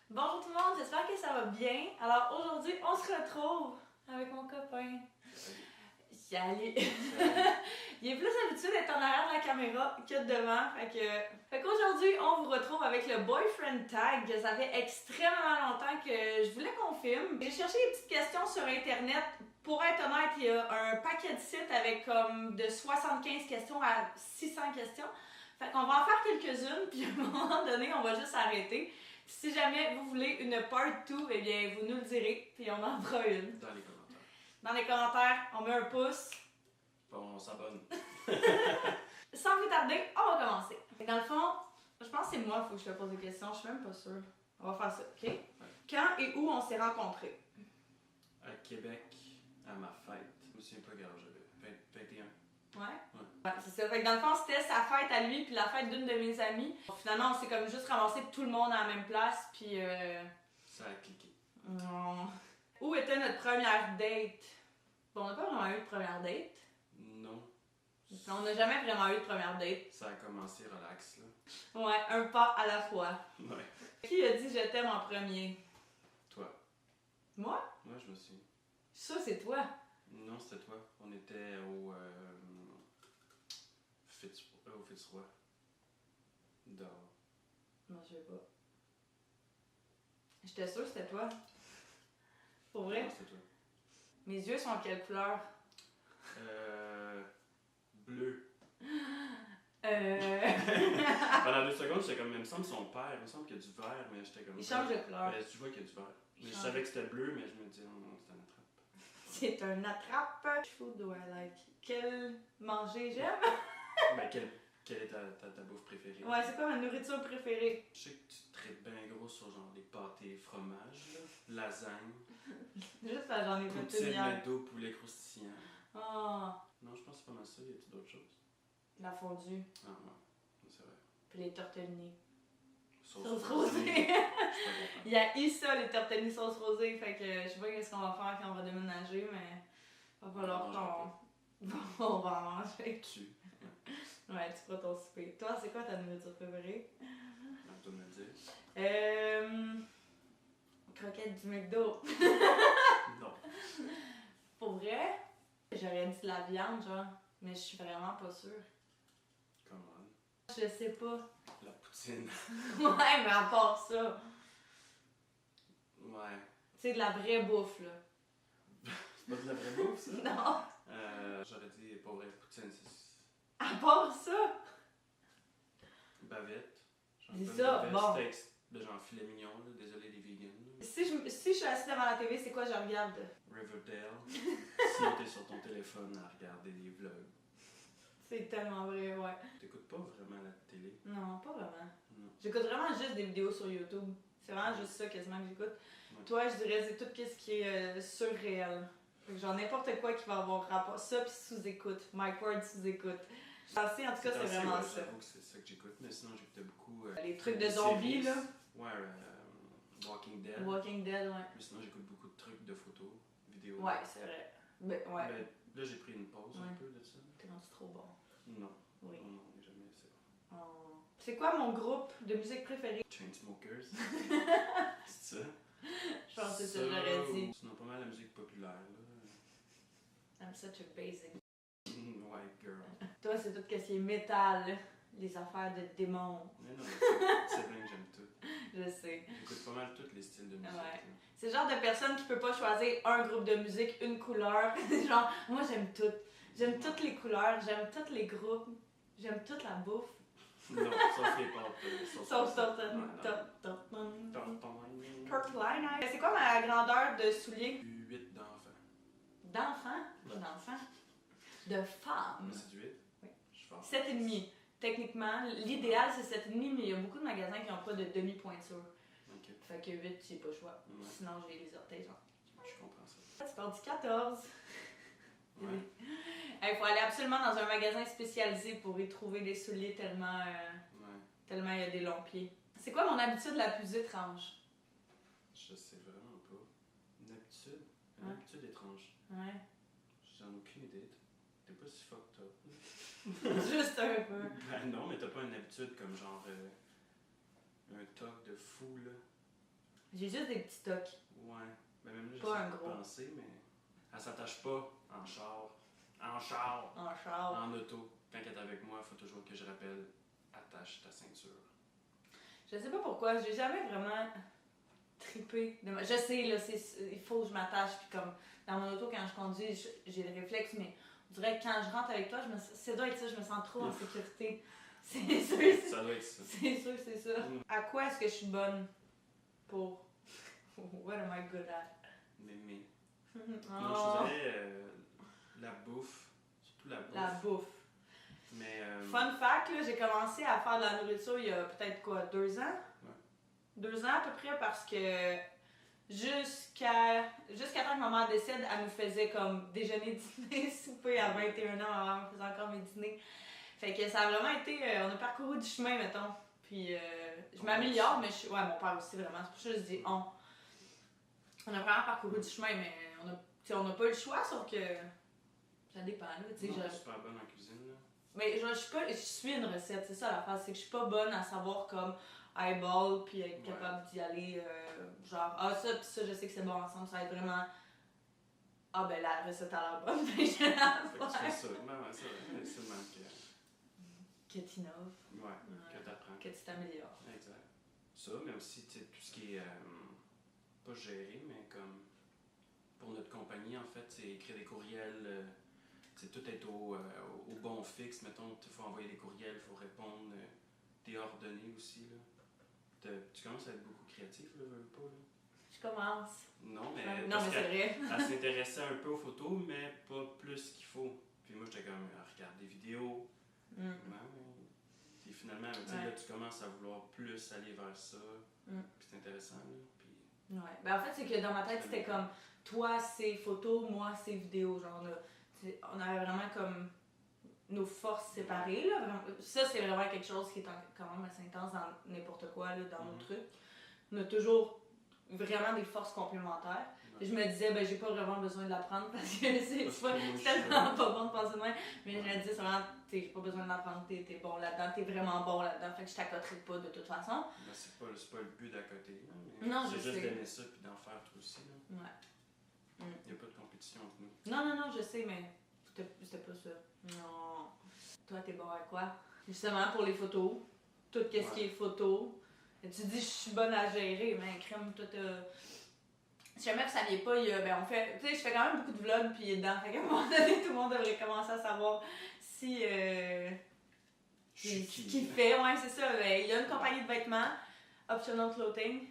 Bonjour tout le monde, j'espère que ça va bien. Alors aujourd'hui, on se retrouve avec mon copain. Il est plus habitué d'être en arrière de la caméra que devant. Fait qu'aujourd'hui, on vous retrouve avec le Boyfriend Tag. Ça fait extrêmement longtemps que je voulais qu'on filme. J'ai cherché des petites questions sur Internet. Pour être honnête, il y a un paquet de sites avec comme de 75 questions à 600 questions. Fait qu'on va en faire quelques-unes, puis à un moment donné, on va juste arrêter. Si jamais vous voulez une part 2, eh bien, vous nous le direz, puis on en fera une. Dans les commentaires. Dans les commentaires, on met un pouce. Bon, on s'abonne. Sans plus tarder, on va commencer. Dans le fond, je pense que c'est moi, il faut que je te pose des questions, je suis même pas sûre. On va faire ça, ok? Ouais. Quand et où on s'est rencontrés? À Québec, à ma fête. Je me souviens pas quel âge j'avais. 21. Ouais, c'est ça. Fait que dans le fond, c'était sa fête à lui, puis la fête d'une de mes amies. Finalement, on s'est comme juste ramassé tout le monde à la même place, puis Ça a cliqué. Où était notre première date? Bon, on n'a pas vraiment eu de première date. Non. On n'a jamais vraiment eu de première date. Ça a commencé relax, là. Ouais, un pas à la fois. Ouais. Qui a dit je t'aime en premier? Toi. Moi? Moi, je me souviens. Ça, c'est toi. Non, c'était toi. On était au Fitzroy. Dehors. Non, je sais pas. J'étais sûre que c'était toi. Pour vrai? Non, c'était toi. Mes yeux sont en quelle couleur? Bleu. Pendant Pendant 2 secondes, j'étais comme, il me semble son père, il me semble qu'il y a du vert, mais j'étais comme... Il change de couleur. Ben, tu vois qu'il y a du vert. Mais je savais que c'était bleu, mais je me disais, non, c'était un attrape. C'est un attrape. Food do I like? Quel manger j'aime? Ben, quelle est ta bouffe préférée? Ouais, c'est quoi ma nourriture préférée? Je sais que tu traites bien gros sur genre des pâtés fromage, là, lasagne, Juste parce que j'en ai fait une poutine, hier. McDo, poulet croustillant. Oh, Non, je pense que c'est pas mal ça. Y a-t-il d'autres choses? la fondue. Ah, ouais, c'est vrai. Puis les tortellini. Sauce rosée. Je suis pas content. Il y a eu ça, les tortellini sauce rosée. Fait que je sais pas qu'est-ce qu'on va faire quand on va déménager, mais va falloir qu'on va en manger. Tu. Ouais, tu feras ton souper. Toi, c'est quoi ta nourriture préférée? À toi de me le dire. Croquettes du McDo. Non. Pour vrai, j'aurais dit de la viande, genre, mais je suis vraiment pas sûre. Come on. Je sais pas. La poutine. Ouais, mais à part ça, Ouais. c'est de la vraie bouffe, là. C'est pas de la vraie bouffe, ça? Non! J'aurais dit, pas vrai, poutine, c'est... À part ça! Bavette. C'est ça, bon. Steak, genre filet mignon, là. Désolé les vegans. Là. Si je suis assise devant la TV, c'est quoi je regarde? Riverdale. Sinon t'es sur ton téléphone à regarder des vlogs. C'est tellement vrai, ouais. T'écoutes pas vraiment la télé? Non, pas vraiment. Non. J'écoute vraiment juste des vidéos sur YouTube. C'est vraiment juste ça quasiment que j'écoute. Ouais. Toi, je dirais c'est tout ce qui est surréel. Fait que genre n'importe quoi qui va avoir rapport. Ça pis sous-écoute. Mike Ward sous-écoute. Je pense en tout cas c'est vraiment ça. J'avoue que c'est ça que j'écoute, mais sinon j'écoutais beaucoup... Les trucs de zombies là. Ouais, Walking Dead. Walking Dead, ouais. Mais sinon j'écoute beaucoup de trucs de photos, vidéos. Ouais, c'est vrai. Mais, ouais. Mais là j'ai pris une pause un peu de ça. T'es rendu trop bon. Non. Oui. Non, on n'est jamais assez bon. Oh. C'est quoi mon groupe de musique préféré? Chainsmokers. C'est ça? Je pense que c'est ça que j'aurais dit. Sinon pas mal la musique populaire là. I'm such a basic. White girl. Toi, c'est tout ce qui est métal, les affaires de démons. Mais non, c'est bien que j'aime tout. Je sais. J'écoute pas mal tous les styles de musique. Ouais. Là. C'est le genre de personne qui peut pas choisir un groupe de musique, une couleur. Genre, moi j'aime tout. J'aime toutes les couleurs, j'aime tous les groupes, j'aime toute la bouffe. Non, sauf les pâtes. Sauf Turtline. C'est quoi ma grandeur de souliers? 8 d'enfants. D'enfants? Pas d'enfants. De femmes. C'est du 8? Oui. Je suis fort. 7,5. Techniquement, l'idéal c'est 7,5, mais il y a beaucoup de magasins qui n'ont pas de demi-pointure. Ok. Fait que 8, j'ai pas le choix. Ouais. Sinon, j'ai les orteils, genre. Je comprends ça. Tu pars du 14. Ouais. Il faut aller absolument dans un magasin spécialisé pour y trouver des souliers tellement tellement il y a des longs pieds. C'est quoi mon habitude la plus étrange? Je sais vraiment pas. Une habitude? Une Ouais. habitude étrange. Ouais. J'en ai aucune idée. T'es pas si fucked up. Juste un peu. Ben non, mais t'as pas une habitude comme genre un toc de fou là. J'ai juste des petits tocs. Ouais. Ben même là, Pas un j'essaie de gros. penser, mais elle s'attache pas en char. En char. En char. En auto. Quand elle est avec moi, il faut toujours que je rappelle attache ta ceinture. Je sais pas pourquoi, j'ai jamais vraiment trippé. Je sais, là, il faut que je m'attache. Puis comme dans mon auto, quand je conduis, j'ai le réflexe, mais on dirait que quand je rentre avec toi, ça doit être ça, je me sens trop en sécurité. C'est sûr, Ça doit être ça. c'est sûr, c'est ça. À quoi est-ce que je suis bonne pour. What am I good at? Mais. Oh. Non, je dirais la bouffe. Surtout la bouffe. La bouffe. Mais. Fun fact, là, j'ai commencé à faire de la nourriture il y a peut-être quoi, 2 ans? Ouais. 2 ans à peu près parce que jusqu'à temps que maman décède, elle nous faisait comme déjeuner, dîner, souper à 21 ans, ma maman me faisait encore mes dîners. Fait que ça a vraiment été, on a parcouru du chemin, mettons. Puis je m'améliore, mais ouais, mon père aussi vraiment, c'est pour ça que je dis on. On a vraiment parcouru du chemin, mais on n'a pas eu le choix, sauf que ça dépend, là, tu sais. Non, je suis super bonne en cuisine, là. Mais je suis une recette, c'est ça la phrase, c'est que je suis pas bonne à savoir comme eyeball puis être capable d'y aller genre ça pis ça je sais que c'est bon ensemble, ça va être vraiment ben la recette a l'air bonne, mais je vais la Fait que tu fais faire. ça. Ben ouais, c'est le même Que t'innoves, que t'apprends. que tu t'améliores. Exact. Ça, mais aussi, tu sais, tout ce qui est pas géré, mais comme pour notre compagnie, en fait, c'est écrire des courriels, c'est tout être au bon fixe. Mettons, il faut envoyer des courriels, il faut répondre. T'es ordonné aussi, là. Tu commences à être beaucoup créatif, là, veux pas, là. Je commence. Non, mais c'est vrai. Elle s'intéressait un peu aux photos, mais pas plus qu'il faut. Puis moi, j'étais comme, regarde des vidéos. Puis finalement, tu sais, là, tu commences à vouloir plus aller vers ça. Puis c'est intéressant, là. Puis... Ouais. Ben en fait, c'est que dans ma tête, c'était comme, toi, c'est photos, moi, c'est vidéos. Genre, on avait vraiment comme nos forces séparées, là. Vraiment. Ça, c'est vraiment quelque chose qui est quand même assez intense dans n'importe quoi, là, dans nos trucs. On a toujours vraiment des forces complémentaires. Et je me disais, ben, j'ai pas vraiment besoin de l'apprendre parce que c'est tellement pas bon de penser de même. Mais je me disais, c'est vraiment, j'ai pas besoin de l'apprendre, t'es bon là-dedans, t'es vraiment bon là-dedans. Fait que je t'accoterai pas de toute façon. Ben, c'est pas le but d'à côté. Non, c'est je juste sais. d'aimer ça puis d'en faire toi aussi. Là. Ouais. Il n'y a pas de compétition entre nous. Non, je sais, mais c'était pas ça. Non. Toi, t'es bon à quoi? Justement, pour les photos. Tout ce qui est photo. Et tu dis, je suis bonne à gérer, mais crème, tout. Si jamais vous saviez pas, on fait. Tu sais, je fais quand même beaucoup de vlogs, puis dedans. Fait qu'à un moment donné, tout le monde devrait commencer à savoir si. Qui fait, ouais, c'est ça. Il y a une compagnie de vêtements, Optional Clothing,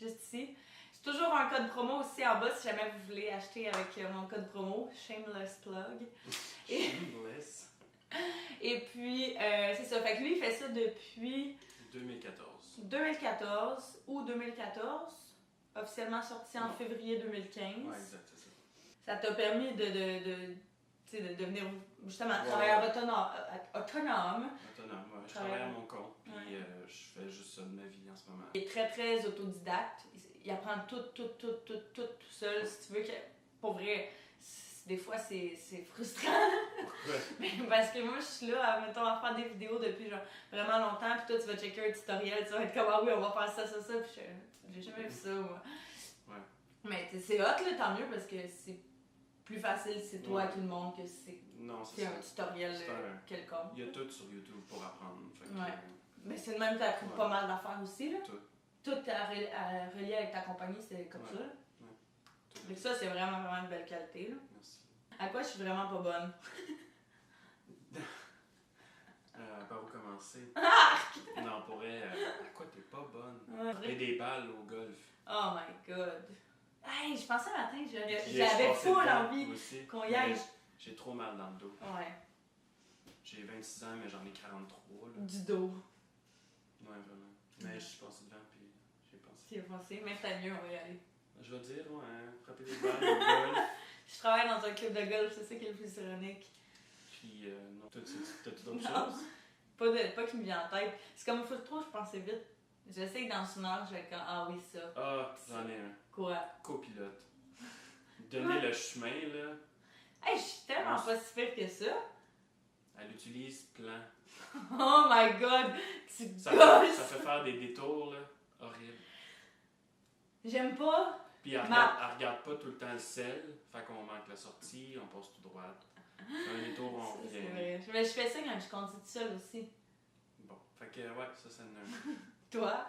juste ici. C'est toujours un code promo aussi en bas si jamais vous voulez acheter avec mon code promo, Shameless Plug. Shameless. Et puis, c'est ça. Fait que lui, il fait ça depuis 2014. 2014 ou 2014. Officiellement sorti en février 2015. Ouais, exact, c'est ça. Ça t'a permis de devenir justement travailleur autonome. Autonome, ouais. Je travaille à mon compte, puis je fais juste ça de ma vie en ce moment. Il est très, très autodidacte. Il apprend tout seul. Si tu veux que. Pour vrai, des fois, c'est frustrant. Pourquoi? Parce que moi, je suis là, mettons, à faire des vidéos depuis genre vraiment longtemps, puis toi, tu vas checker un tutoriel, tu vas être comme, ah oui, on va faire ça, puis j'ai jamais vu ça, moi. Ouais. Mais c'est hot, là, tant mieux, parce que c'est plus facile, c'est toi qui le montre que c'est un tutoriel quelconque. Il y a tout sur YouTube pour apprendre. Fait que, mais c'est le même, t'as appris pas mal d'affaires aussi, là. Tout à relier avec ta compagnie, c'est comme ça, là. Donc ça, c'est vraiment, vraiment une belle qualité, là. Merci. À quoi je suis vraiment pas bonne? Par où commencer? Non, pour vrai, à quoi t'es pas bonne? Ouais. Et des balles au golf. Oh my god. Hey, je pensais matin, j'avais full envie qu'on y aille. J'ai trop mal dans le dos. Ouais. J'ai 26 ans, mais j'en ai 43. Là. Du dos. Ouais, vraiment. Mais je suis passé devant, puis j'ai pensé. Tu y as pensé, mais t'as mieux, on va y aller. Je vais dire, frapper des balles au golf. Je travaille dans un club de golf, c'est ça qui est le plus ironique. Puis, non, t'as-tu d'autres choses? Pas qui me vient en tête. C'est comme il faut trop, je pensais vite. Je sais que dans le sonore, je vais être comme, ah oui, ça. Ah, j'en ai un. Quoi? Copilote. Donner le chemin, là. Hey, je suis tellement pas si pire que ça. Elle utilise plan. Oh my god! Tu Ça gosses! fait faire des détours, là. Horrible. J'aime pas. Puis elle regarde pas tout le temps le sel, fait qu'on manque la sortie, on passe tout droit. Fait un détour, on Ça, revient. c'est vrai. Mais je fais ça quand je conduis toute seule aussi. Bon, fait que ouais, ça ne... Toi,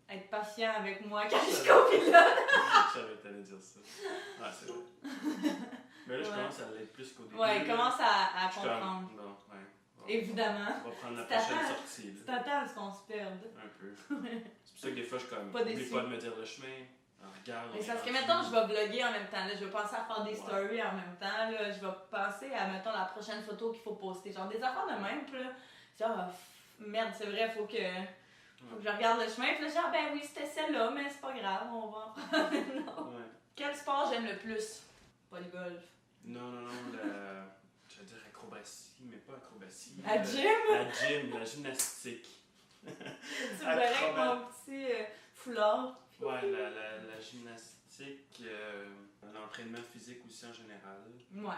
être patient avec moi quand je suis copilote. Je savais que t'allais dire ça. Ouais, c'est vrai. Mais là, je commence à l'être plus qu'au début. Ouais, commence à Je suis comprendre. Bon, ouais. Évidemment. On va prendre la Tu t'attends- prochaine sortie. Tu Là. t'attends à ce qu'on se perde. Un peu. C'est pour ça que des fois, je suis comme. Pas N'oublie déçu. pas de me dire le chemin. Regarde. Mais c'est parce que, mettons, je vais vlogger en même temps. Là, je vais penser à faire des Ouais. stories en même temps. Là, je vais penser à, mettons, la prochaine photo qu'il faut poster. Genre des affaires de même. Puis là, genre, merde, c'est vrai, faut que je regarde le chemin. Puis là, genre, ben oui, c'était celle-là, mais c'est pas grave, on va en prendre une autre. Ouais. Quel sport j'aime le plus? Pas le golf. Non, je vais dire acrobatie, mais pas acrobatie. La gym? La gymnastique. Tu me verrais avec mon petit foulard. Ouais, la gymnastique, l'entraînement physique aussi en général. Ouais.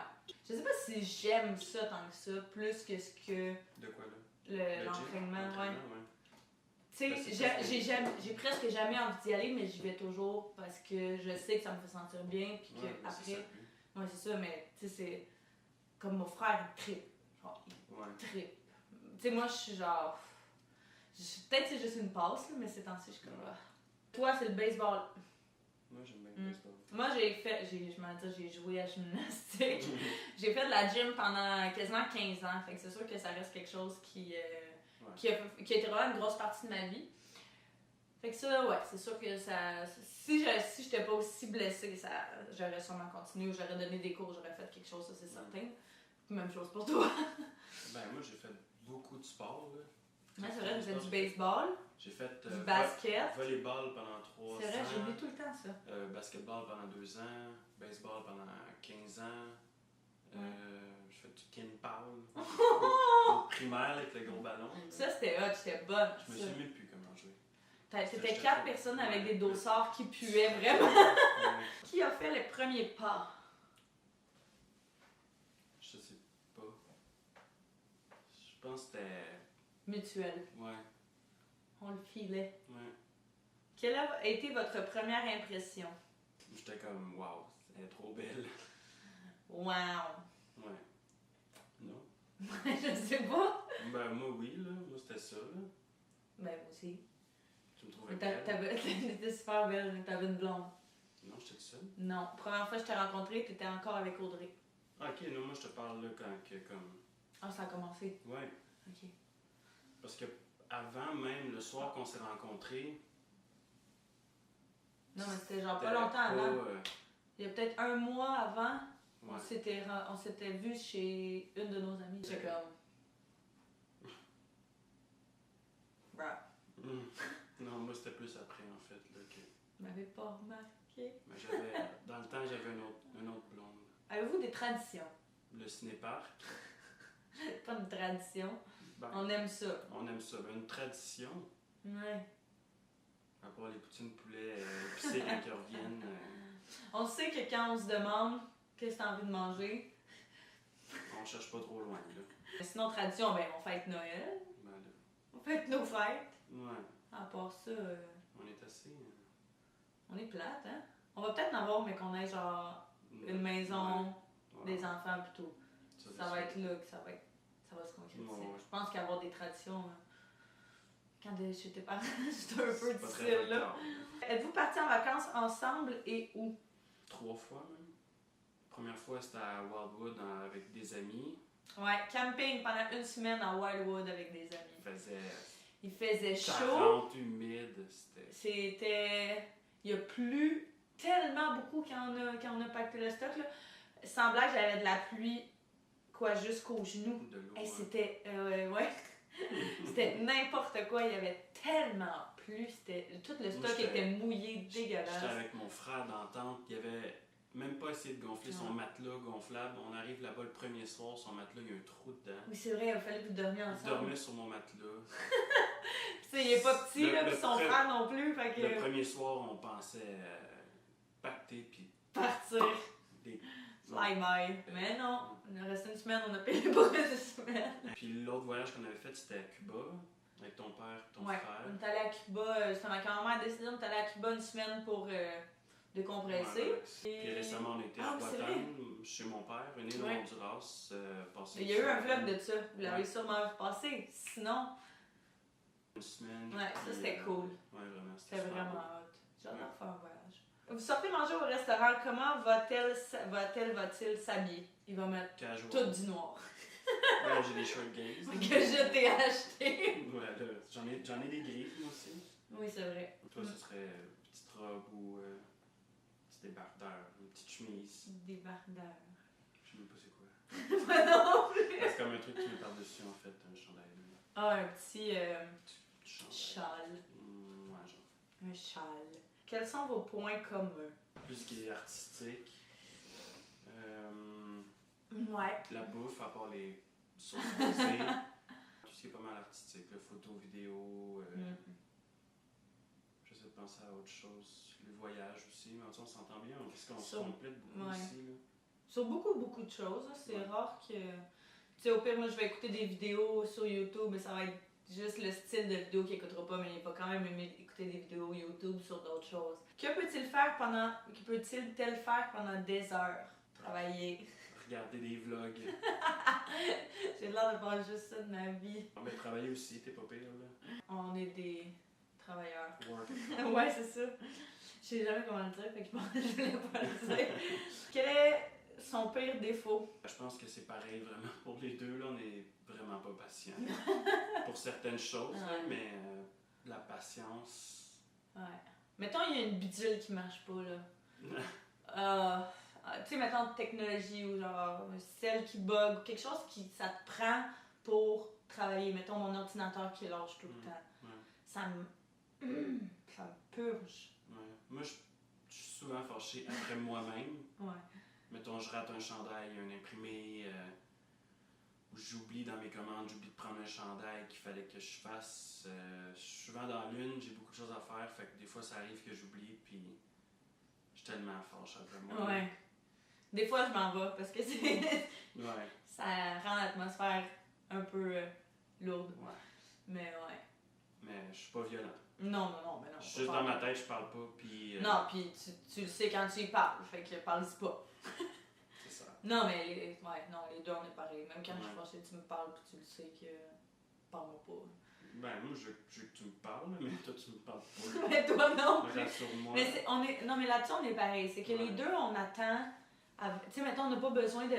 Je sais pas si j'aime ça tant que ça, plus que ce que De quoi là? l'entraînement, ouais. Ouais. Tu Parce que sais, j'ai presque jamais envie d'y aller, mais j'y vais toujours parce que je sais que ça me fait sentir bien, puis que Ouais, mais c'est après. ça, lui. Ouais, c'est ça, mais tu sais, c'est comme mon frère, il trippe. Genre, Ouais. il trippe. Tu sais, moi, je suis genre. Peut-être que c'est juste une passe, là, mais ces temps-ci, je suis comme. Ouais. Toi, c'est le baseball. Moi, j'aime bien le baseball. Moi, j'ai joué à gymnastique. J'ai fait de la gym pendant quasiment 15 ans. Fait que c'est sûr que ça reste quelque chose qui a été vraiment une grosse partie de ma vie. Fait que ça, ouais, c'est sûr que ça. Si j'étais pas aussi blessée, j'aurais sûrement continué ou j'aurais donné des cours, j'aurais fait quelque chose, ça c'est certain. Même chose pour toi. Ben, moi, j'ai fait beaucoup de sport, là. Ouais, c'est vrai, j'ai fait du baseball, J'ai fait du basket. volleyball pendant 3 ans. C'est vrai, j'oublie tout le temps ça. Basketball pendant 2 ans. Baseball pendant 15 ans. J'ai fait du kinball. Au primaire avec le gros ballon. Ça, c'était hot, j'étais bonne. Je me ça. souviens plus comment jouer. C'était J'étais 4 trop- personnes avec Ouais. des dossards qui puaient vraiment. Ouais. Qui a fait les premiers pas? Je sais pas. Je pense que c'était. Mutuel. Ouais. On le filait. Ouais. Quelle a été votre première impression? J'étais comme, waouh, elle est trop belle. Wow! Ouais. Non? Je sais pas. Ben, moi, oui, là. Moi, c'était ça, là. Ben, moi aussi. Tu me trouvais Mais belle? t'étais super belle, mais t'avais une blonde. Non, j'étais tout seul. Non. Première fois que je t'ai rencontré, t'étais encore avec Audrey. Ah, ok, non, moi, je te parle, là, quand que, comme. Ah, ça a commencé. Ouais. Ok. Parce que, avant même, le soir qu'on s'est rencontrés. Non, mais c'était genre pas c'était longtemps avant. euh, Il y a peut-être un mois avant, ouais. on s'était vus chez une de nos amies. J'étais comme. Bruh. Non, moi, c'était plus après, en fait, là, que. Vous m'avez pas remarqué. Mais dans le temps, j'avais une autre blonde. Avez-vous des traditions? Le cinépark. Pas une tradition. Ben, On aime ça. on aime ça. Ben, une tradition. Ouais. À part les poutines poulet épicées quand ils reviennent. On sait que quand on se demande qu'est-ce que t'as envie de manger, On cherche pas trop loin, là. sinon tradition, ben on fête Noël, Ben, là. on fête nos fêtes. Ouais. À part ça, On est assez. on est plate, hein? On va peut-être en avoir, mais qu'on ait genre une maison, Ouais. des enfants pis tout. c'est Ça va être là que ça va se concrétiser. Ouais. Je pense qu'avoir des traditions, quand chez tes parents, c'est un peu C'est pas très difficile, là. tard. Êtes-vous partis en vacances ensemble et où? 3 fois, même. Première fois, c'était à Wildwood avec des amis. Ouais, camping pendant une semaine à Wildwood avec des amis. Il Il faisait faisait chaud. 40, humide. C'était. Il a plu tellement beaucoup quand on a pacté le stock. Là. Sans blague, j'avais de la pluie, quoi, jusqu'aux genoux. De l'eau. Et hein. c'était. Ouais. C'était n'importe quoi. Il y avait tellement plu. Tout le stock était mouillé, dégueulasse. J'étais avec mon frère dans la tente. Il avait même pas essayé de gonfler son matelas gonflable. On arrive là-bas le premier soir. Son matelas, il y a un trou dedans. Oui, c'est vrai, il fallait que vous dormiez Il ensemble. dormait sur mon matelas. Tu sais, il est pas petit, là, Le puis son frère non plus. Fait que. Le premier soir, on pensait pacter puis Partir. des. Bye-bye. Mais non, on est resté une semaine, on a payé pour une semaine. Puis l'autre voyage qu'on avait fait, c'était à Cuba. Avec ton père, ton Ouais, frère. on est allé à Cuba, justement, quand ma mère a décidé, on est allé à Cuba une semaine pour décompresser. Ouais, Puis récemment, on était à c'est vrai. Roatan, chez mon père, une île au Ouais. Honduras. Passer Il y a eu un semaine, vlog de ça, vous l'avez sûrement vu passer. Sinon, une semaine. ouais, ça puis, c'était cool. Ouais, vraiment, C'était super vraiment beau. hot. J'adore faire un voyage. Vous sortez manger au restaurant, comment va-t-il s'habiller? Il va mettre Casual. tout du noir. Ouais, j'ai des short gays. Que je t'ai acheté. Ouais, là, j'en ai des griffes, moi aussi. Oui, c'est vrai. Toi, ce serait une petite robe ou petit débardeur, une petite chemise. Débardeur. Je sais même pas c'est quoi. Moi non plus. C'est comme un truc qui met par-dessus, en fait, un chandail. Ah, un petit Chandail. châle. Ouais, genre. Un châle. Quels sont vos points communs? Plus ce qui est artistique. Ouais. La bouffe, à part les sauces rosées. Tout ce qui est pas mal artistique, là, photo, vidéo. J'essaie de penser à autre chose. Le voyage aussi, mais on s'entend bien, parce qu'on se complète beaucoup ici. Là. Sur beaucoup de choses. C'est Ouais. rare que. Tu sais, au pire, moi, je vais écouter des vidéos sur YouTube, mais ça va être juste le style de vidéo qu'il écoutera pas, mais il va quand même aimer écouter des vidéos YouTube sur d'autres choses. Que peut-il faire pendant des heures? Travailler. Regarder des vlogs. J'ai l'air de faire juste ça de ma vie. Mais travailler aussi, t'es pas pire, là. On est des travailleurs. Work. Ouais, c'est ça. Je sais jamais comment le dire, fait que je pense que je voulais pas le dire. Quel est son pire défaut? Je pense que c'est pareil vraiment pour les deux, là, on est vraiment pas patient. Pour certaines choses, là, mais la patience. Ouais. Mettons, il y a une bidule qui marche pas, là. Tu sais, mettons, technologie ou genre celle qui bug ou quelque chose qui ça te prend pour travailler. Mettons, mon ordinateur qui lâche tout le temps. Ouais. Ça me purge. Ouais. Moi, je suis souvent fâché après moi-même. Ouais. Mettons, je rate un chandail, un imprimé, ou j'oublie dans mes commandes, j'oublie de prendre un chandail qu'il fallait que je fasse. Je suis souvent dans l'une, j'ai beaucoup de choses à faire, fait que des fois ça arrive que j'oublie, puis je suis tellement fâché après moi. Ouais. Des fois, je m'en vais parce que c'est Ouais. ça rend l'atmosphère un peu lourde. Ouais. Mais ouais. Mais je suis pas violent. Non. Juste dans ma tête, je parle pas, puis. Non, puis tu le sais quand tu y parles, fait que parle-y pas. C'est ça. Non, mais les deux, on est pareil. Même quand je suis Ouais. fâchée, tu me parles, puis tu le sais que. Parle-moi pas. Ben, moi, je veux que tu me parles, mais toi, tu me parles pas. Mais toi, non plus. Rassure-moi. Mais non, mais là-dessus, on est pareil. C'est que les deux, on attend. Tu sais, mettons, on n'a pas besoin de.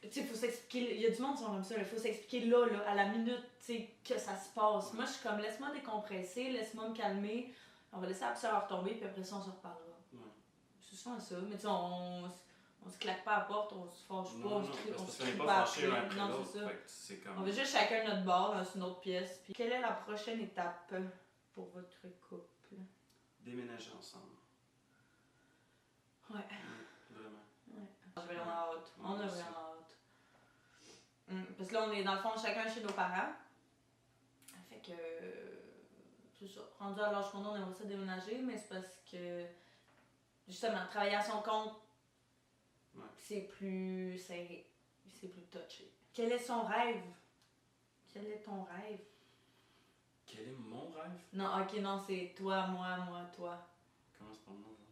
Tu sais, il faut s'expliquer. Il y a du monde qui sont comme ça. Il faut s'expliquer là, à la minute, tu sais, que ça se passe. Moi, je suis comme, laisse-moi décompresser, laisse-moi me calmer. On va laisser la poussière retomber, puis après ça, on se reparlera. Ouais. C'est souvent ça. Mais tu sais, on se claque pas à la porte, on se fâche pas, on se crie parce pas qu'on n'est pas fâchés après. l'un après Non, l'autre, c'est ça. fait que c'est comme. On va juste chacun notre bord dans une autre pièce. Puis quelle est la prochaine étape pour votre couple? Déménager ensemble. Ouais. Vraiment. Ouais. J'ai vraiment hâte. On a Ouais, vraiment hâte. Parce que là, on est dans le fond chacun chez nos parents. Fait que. C'est ça. Rendu à l'âge qu'on a, on aimerait ça déménager, mais c'est parce que. Justement, travailler à son compte, c'est plus serré. C'est plus touché. Quel est son rêve? Quel est ton rêve? Quel est mon rêve? Non, ok, non, c'est toi, moi, toi. Comment c'est pour moi, ça?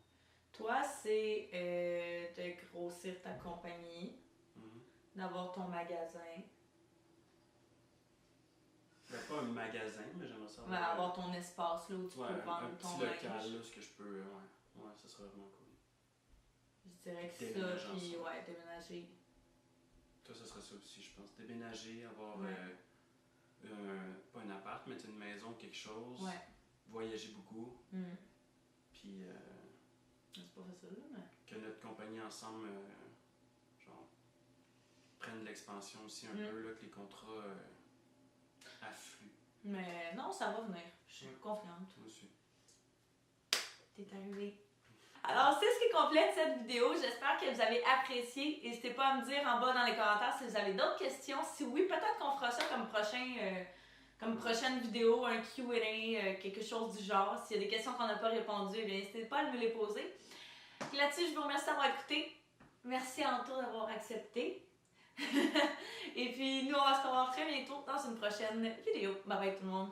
Toi, c'est de grossir ta compagnie, d'avoir ton magasin. Ben, pas un magasin, mais j'aimerais ça Ouais, avoir ton espace là où tu peux vendre un ton petit local, linge. là, ce que je peux. Ouais, ça serait vraiment cool. Je dirais que c'est ça, Déménager puis ensemble. ouais, déménager. Toi, ça serait ça aussi, je pense. Déménager, avoir pas un appart, mais une maison, quelque chose. Ouais. Voyager beaucoup. Puis C'est pas facile, mais. que notre compagnie ensemble, genre, prenne de l'expansion aussi un peu, là, que les contrats affluent. Mais non, ça va venir. Je suis confiante. Moi aussi. T'es arrivé. Alors, c'est ce qui complète cette vidéo. J'espère que vous avez apprécié. N'hésitez pas à me dire en bas dans les commentaires si vous avez d'autres questions. Si oui, peut-être qu'on fera ça comme prochaine vidéo, un Q&A, quelque chose du genre. S'il y a des questions qu'on n'a pas répondues, n'hésitez pas à me les poser. Là-dessus, je vous remercie d'avoir écouté. Merci à Anto d'avoir accepté. Et puis, nous, on va se revoir très bientôt dans une prochaine vidéo. Bye bye tout le monde!